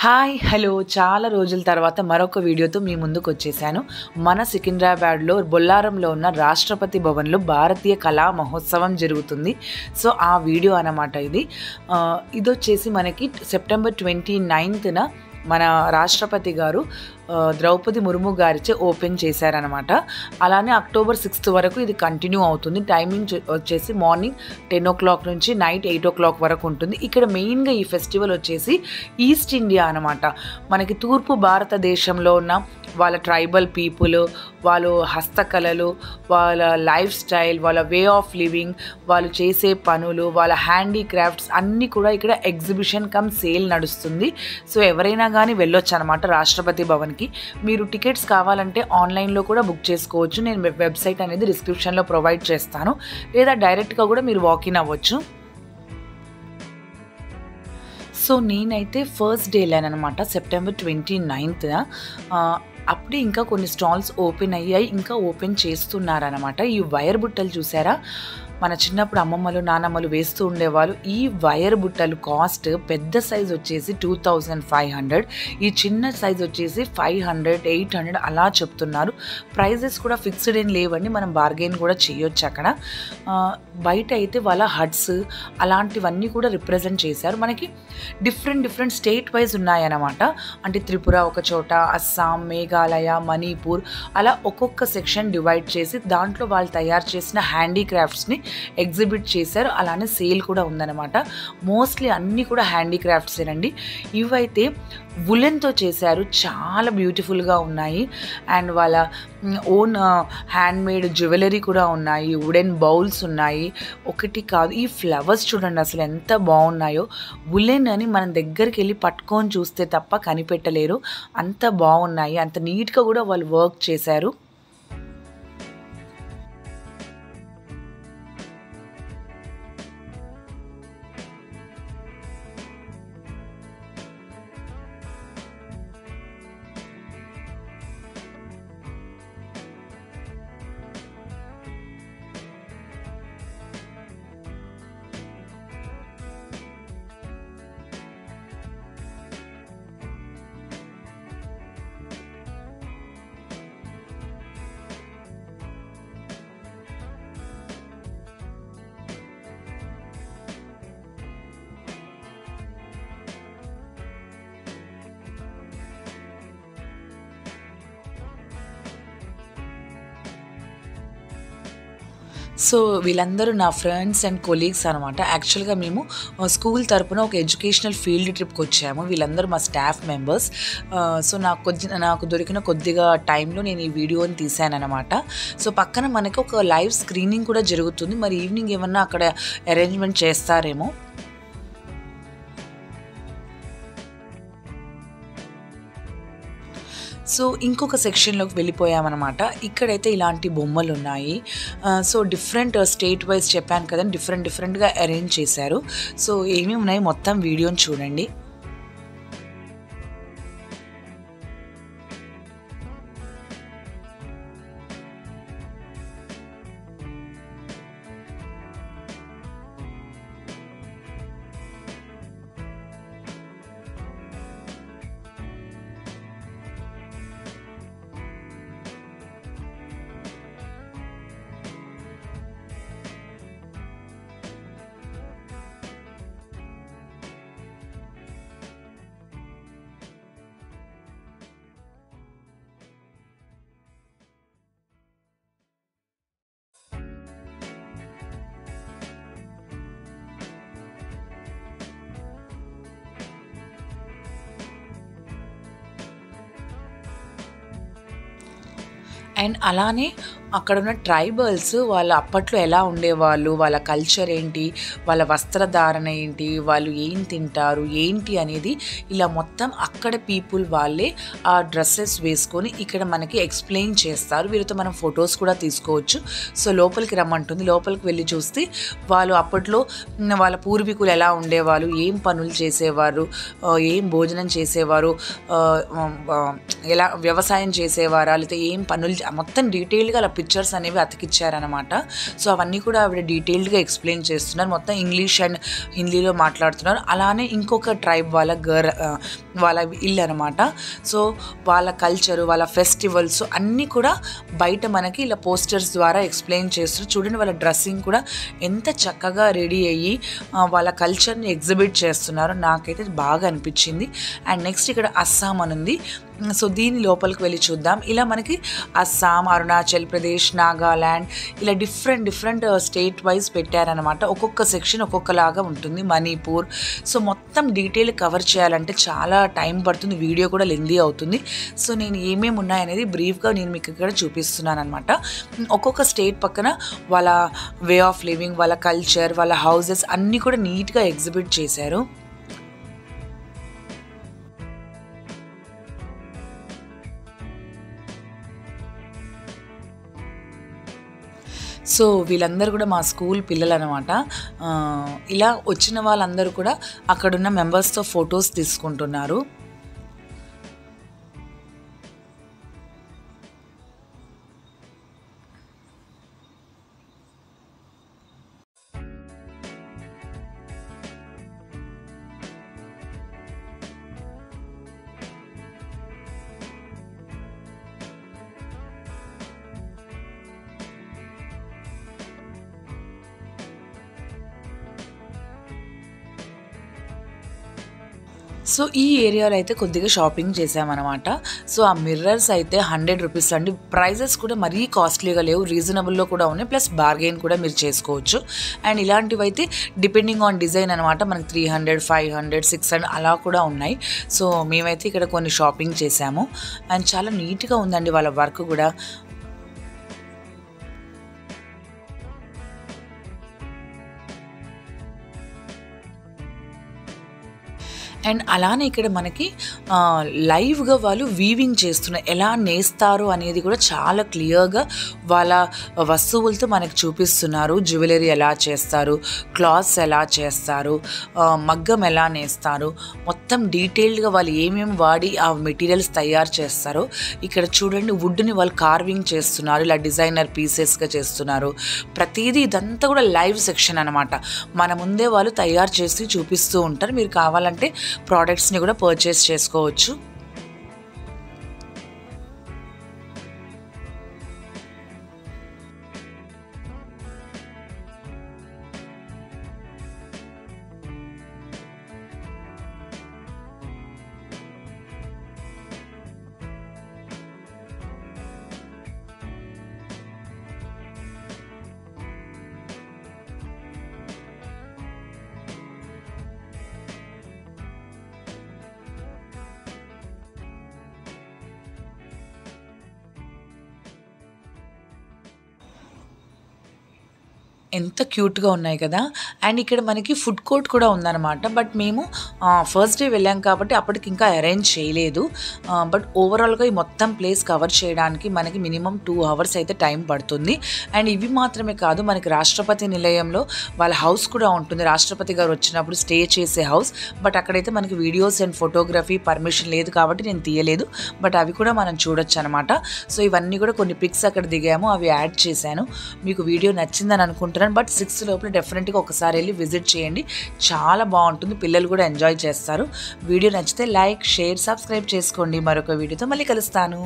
Hi hello చాలా రోజుల తర్వాత మరొక వీడియోతో మీ ముందుకు వచ్చేసాను. మన సికింద్రాబాద్లో బొల్లారంలో ఉన్న రాష్ట్రపతి భవన్లో భారతీయ కళా మహోత్సవం జరుగుతుంది. సో ఆ వీడియో అన్నమాట ఇది. ఇదొచ్చేసి మనకి సెప్టెంబర్ 29న మన రాష్ట్రపతి గారు ద్రౌపది ముర్ము గారిచే ఓపెన్ చేశారనమాట. అలానే అక్టోబర్ 6 వరకు ఇది కంటిన్యూ అవుతుంది. టైమింగ్ వచ్చేసి మార్నింగ్ 10 o'clock నుంచి నైట్ 8 o'clock వరకు ఉంటుంది. ఇక్కడ మెయిన్గా ఈ ఫెస్టివల్ వచ్చేసి ఈస్ట్ ఇండియా అనమాట. మనకి తూర్పు భారతదేశంలో ఉన్న వాళ్ళ ట్రైబల్ పీపుల్, వాళ్ళు హస్తకళలు, వాళ్ళ లైఫ్ స్టైల్, వాళ్ళ వే ఆఫ్ లివింగ్, వాళ్ళు చేసే పనులు, వాళ్ళ హ్యాండీక్రాఫ్ట్స్ అన్నీ కూడా ఇక్కడ ఎగ్జిబిషన్ కమ్ సేల్ నడుస్తుంది. సో ఎవరైనా కానీ వెళ్ళొచ్చు అనమాట రాష్ట్రపతి భవన్కి. మీరు టికెట్స్ కావాలంటే ఆన్లైన్లో కూడా బుక్ చేసుకోవచ్చు. నేను వెబ్సైట్ అనేది డిస్క్రిప్షన్లో ప్రొవైడ్ చేస్తాను, లేదా డైరెక్ట్గా కూడా మీరు వాకిన్ అవ్వచ్చు. సో నేనైతే ఫస్ట్ డే వెళ్ళానమాట, సెప్టెంబర్ 29న. అప్పుడే ఇంకా కొన్ని స్టాల్స్ ఓపెన్ అయ్యాయి, ఇంకా ఓపెన్ చేస్తున్నారనమాట. ఈ వైర్ బుట్టలు చూసారా, మన చిన్నప్పుడు అమ్మమ్మలు నానమ్మలు వేస్తూ ఉండేవాళ్ళు. ఈ వైర్ బుట్టలు కాస్ట్ పెద్ద సైజ్ వచ్చేసి 2500, ఈ చిన్న సైజ్ వచ్చేసి 500, 800 అలా చెప్తున్నారు. ప్రైజెస్ కూడా ఫిక్స్డ్ ఏం లేవండి, మనం బార్గెన్ కూడా చేయొచ్చు అక్కడ. బయట అయితే వాళ్ళ హట్స్ అలాంటివన్నీ కూడా రిప్రజెంట్ చేశారు. మనకి డిఫరెంట్ స్టేట్ వైజ్ ఉన్నాయన్నమాట. అంటే త్రిపుర ఒక చోట, అస్సాం, మేఘాలయ, మణిపూర్ అలా ఒక్కొక్క సెక్షన్ డివైడ్ చేసి దాంట్లో వాళ్ళు తయారు చేసిన హ్యాండీక్రాఫ్ట్స్ని ఎగ్జిబిట్ చేశారు. అలానే సేల్ కూడా ఉందన్నమాట. మోస్ట్లీ అన్నీ కూడా హ్యాండీక్రాఫ్ట్సేనండి. ఇవైతే వులెన్తో చేశారు, చాలా బ్యూటిఫుల్గా ఉన్నాయి. అండ్ వాళ్ళ ఓన్ హ్యాండ్మేడ్ జ్యువెలరీ కూడా ఉన్నాయి, వుడెన్ బౌల్స్ ఉన్నాయి. ఒకటి కాదు, ఈ ఫ్లవర్స్ చూడండి అసలు ఎంత బాగున్నాయో. వులెన్ అని మనం దగ్గరికి వెళ్ళి పట్టుకొని చూస్తే తప్ప కనిపెట్టలేరు, అంత బాగున్నాయి. అంత నీట్గా కూడా వాళ్ళు వర్క్ చేశారు. సో వీళ్ళందరూ నా ఫ్రెండ్స్ అండ్ కొలీగ్స్ అనమాట. యాక్చువల్గా మేము స్కూల్ తరపున ఒక ఎడ్యుకేషనల్ ఫీల్డ్ ట్రిప్కి వచ్చాము. వీళ్ళందరూ మా స్టాఫ్ మెంబర్స్. సో నాకు దొరికిన కొద్దిగా టైంలో నేను ఈ వీడియోని తీసానమాట. సో పక్కన మనకి ఒక లైవ్ స్క్రీనింగ్ కూడా జరుగుతుంది. మరి ఈవినింగ్ ఏమన్నా అక్కడ అరేంజ్మెంట్ చేస్తారేమో. సో ఇంకొక సెక్షన్లోకి వెళ్ళిపోయామన్నమాట. ఇక్కడైతే ఇలాంటి బొమ్మలు ఉన్నాయి. సో డిఫరెంట్ స్టేట్ వైజ్ చెప్పాను కదండి, డిఫరెంట్గా అరేంజ్ చేశారు. సో ఏమేమి ఉన్నాయి మొత్తం వీడియోని చూడండి. అండ్ అలానే అక్కడ ఉన్న ట్రైబల్స్ వాళ్ళు అప్పట్లో ఎలా ఉండేవాళ్ళు, వాళ్ళ కల్చర్ ఏంటి, వాళ్ళ వస్త్రధారణ ఏంటి, వాళ్ళు ఏం తింటారు ఏంటి అనేది ఇలా మొత్తం అక్కడ పీపుల్ వాళ్ళే ఆ డ్రెస్సెస్ వేసుకొని ఇక్కడ మనకి ఎక్స్ప్లెయిన్ చేస్తారు. వీరితో మనం ఫొటోస్ కూడా తీసుకోవచ్చు. సో లోపలికి రమ్మంటుంది. లోపలికి వెళ్ళి చూస్తే వాళ్ళు అప్పట్లో వాళ్ళ పూర్వీకులు ఎలా ఉండేవాళ్ళు, ఏం పనులు చేసేవారు, ఏం భోజనం చేసేవారు, ఎలా వ్యవసాయం చేసేవారా, లేకపోతే ఏం పనులు మొత్తం డీటెయిల్గా అలా పిక్చర్స్ అనేవి అతికిచ్చారనమాట. సో అవన్నీ కూడా ఆవిడ డీటెయిల్డ్గా ఎక్స్ప్లెయిన్ చేస్తున్నారు. మొత్తం ఇంగ్లీష్ అండ్ హిందీలో మాట్లాడుతున్నారు. అలానే ఇంకొక ట్రైబ్ వాళ్ళ వాళ్ళ ఇల్లు అనమాట. సో వాళ్ళ కల్చరు, వాళ్ళ ఫెస్టివల్స్ అన్నీ కూడా బయట మనకి ఇలా పోస్టర్స్ ద్వారా ఎక్స్ప్లెయిన్ చేస్తున్నారు. చూడండి వాళ్ళ డ్రెస్సింగ్ కూడా ఎంత చక్కగా రెడీ అయ్యి వాళ్ళ కల్చర్ని ఎగ్జిబిట్ చేస్తున్నారు. నాకైతే బాగా అనిపించింది. అండ్ నెక్స్ట్ ఇక్కడ అస్సాం అని ఉంది. సో దీని లోపలికి వెళ్ళి చూద్దాం. ఇలా మనకి అస్సాం, అరుణాచల్ ప్రదేశ్, నాగాల్యాండ్ ఇలా డిఫరెంట్ స్టేట్ వైజ్ పెట్టారనమాట. ఒక్కొక్క సెక్షన్ ఒక్కొక్కలాగా ఉంటుంది. మణిపూర్. సో మొత్తం డీటెయిల్ కవర్ చేయాలంటే చాలా టైం పడుతుంది. వీడియో కూడా లెందీ అవుతుంది. సో నేను ఏమేమి ఉన్నాయనేది బ్రీఫ్గా నేను మీకు ఇక్కడ చూపిస్తున్నాను అనమాట. ఒక్కొక్క స్టేట్ పక్కన వాళ్ళ వే ఆఫ్ లివింగ్, వాళ్ళ కల్చర్, వాళ్ళ హౌసెస్ అన్నీ కూడా నీట్గా ఎగ్జిబిట్ చేశారు. సో వీళ్ళందరూ కూడా మా స్కూల్ పిల్లలు అనమాట. ఇలా వచ్చిన వాళ్ళందరూ కూడా అక్కడున్న మెంబర్స్తో ఫొటోస్ తీసుకుంటున్నారు. సో ఈ ఏరియాలో అయితే కొద్దిగా షాపింగ్ చేసామన్నమాట. సో ఆ మిర్రర్స్ అయితే 100 రూపీస్ అండి. ప్రైజెస్ కూడా మరీ కాస్ట్లీగా లేవు, రీజనబుల్లో కూడా ఉన్నాయి. ప్లస్ బార్గెయిన్ కూడా మీరు చేసుకోవచ్చు. అండ్ ఇలాంటివి అయితే డిపెండింగ్ ఆన్ డిజైన్ అనమాట. మనకి 300, 500, 600 అలా కూడా ఉన్నాయి. సో మేమైతే ఇక్కడ కొన్ని షాపింగ్ చేసాము. అండ్ చాలా నీట్గా ఉందండి వాళ్ళ వర్క్ కూడా. అండ్ అలానే ఇక్కడ మనకి లైవ్గా వాళ్ళు వీవింగ్ చేస్తున్నారు. ఎలా నేస్తారు అనేది కూడా చాలా క్లియర్గా వాళ్ళ వస్తువులతో మనకి చూపిస్తున్నారు. జ్యువెలరీ ఎలా చేస్తారు, క్లాత్స్ ఎలా చేస్తారు, మగ్గం ఎలా నేస్తారు, మొత్తం డీటెయిల్డ్గా వాళ్ళు ఏమేమి వాడి ఆ మెటీరియల్స్ తయారు చేస్తారో ఇక్కడ చూడండి. వుడ్ని వాళ్ళు కార్వింగ్ చేస్తున్నారు, ఇలా డిజైనర్ పీసెస్గా చేస్తున్నారు. ప్రతిదీ ఇదంతా కూడా లైవ్ సెక్షన్ అనమాట. మన ముందే వాళ్ళు తయారు చేసి చూపిస్తూ ఉంటారు. మీరు కావాలంటే ప్రోడక్ట్స్ని కూడా పర్చేస్ చేసుకోవచ్చు. ఎంత క్యూట్గా ఉన్నాయి కదా. అండ్ ఇక్కడ మనకి ఫుడ్ కోర్ట్ కూడా ఉందన్నమాట. బట్ మేము ఫస్ట్ డే వెళ్ళాం కాబట్టి అప్పటికి ఇంకా అరేంజ్ చేయలేదు. బట్ ఓవరాల్గా ఈ మొత్తం ప్లేస్ కవర్ చేయడానికి మనకి మినిమం 2 hours అయితే టైం పడుతుంది. అండ్ ఇవి మాత్రమే కాదు, మనకి రాష్ట్రపతి నిలయంలో వాళ్ళ హౌస్ కూడా ఉంటుంది. రాష్ట్రపతి గారు వచ్చినప్పుడు స్టే చేసే హౌస్. బట్ అక్కడైతే మనకి వీడియోస్ అండ్ ఫోటోగ్రఫీ పర్మిషన్ లేదు కాబట్టి నేను తీయలేదు. బట్ అవి కూడా మనం చూడొచ్చు అనమాట. సో ఇవన్నీ కూడా కొన్ని పిక్స్ అక్కడ దిగాము, అవి యాడ్ చేశాను. మీకు వీడియో నచ్చిందని అనుకుంటున్నాను. బట్ 6 లోపల డెఫినెట్గా ఒకసారి వెళ్ళి విజిట్ చేయండి. చాలా బాగుంటుంది, పిల్లలు కూడా ఎంజాయ్ చేస్తారు. వీడియో నచ్చితే లైక్, షేర్, సబ్స్క్రైబ్ చేసుకోండి. మరొక వీడియోతో మళ్ళీ కలుస్తాను.